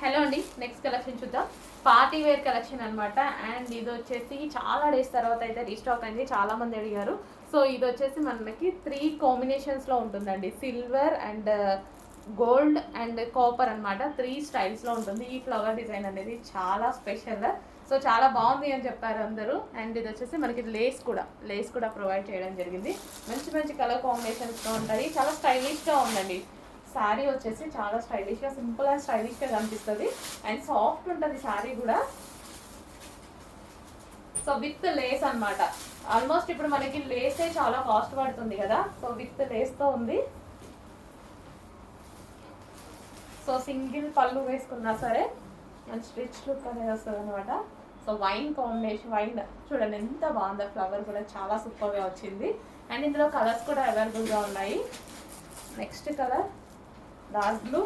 Hello అండి, next collection చూద్దాం. Party wear collection అనమాట. అండ్ ఇది వచ్చేసి చాలా డేస్ తర్వాత అయితే రీస్టాక్ అయింది, చాలా మంది అడిగారు. సో ఇది వచ్చేసి మనకి 3 కాంబినేషన్స్లో ఉంటుందండి. Silver and gold and copper అనమాట. 3 స్టైల్స్లో ఉంటుంది. ఈ ఫ్లవర్ డిజైన్ అనేది చాలా స్పెషల్. సో చాలా బాగుంది అని చెప్పారు అందరూ. అండ్ ఇది వచ్చేసి మనకి లేస్ కూడా ప్రొవైడ్ చేయడం జరిగింది. మంచి మంచి కలర్ కాంబినేషన్స్లో ఉంటాయి. చాలా స్టైలిష్గా ఉందండి. శారీ వచ్చేసి చాలా స్టైలిష్గా, సింపుల్ అండ్ స్టైలిష్గా కనిపిస్తుంది. అండ్ సాఫ్ట్ ఉంటుంది శారీ కూడా. సో విత్ లేస్ అనమాట. ఆల్మోస్ట్ ఇప్పుడు మనకి లేసే చాలా కాస్ట్ పడుతుంది కదా. సో విత్ లేస్తో ఉంది. సో సింగిల్ పళ్ళు వేసుకున్నా సరే మంచి రిచ్ లుక్ అనేది వస్తుంది అనమాట. సో వైన్ కాంబినేషన్, వైన్ చూడండి ఎంత బాగుందో. ఫ్లవర్ కూడా చాలా సూపర్గా వచ్చింది. అండ్ ఇందులో కలర్స్ కూడా అవైలబుల్గా ఉన్నాయి. Next colour dark blue,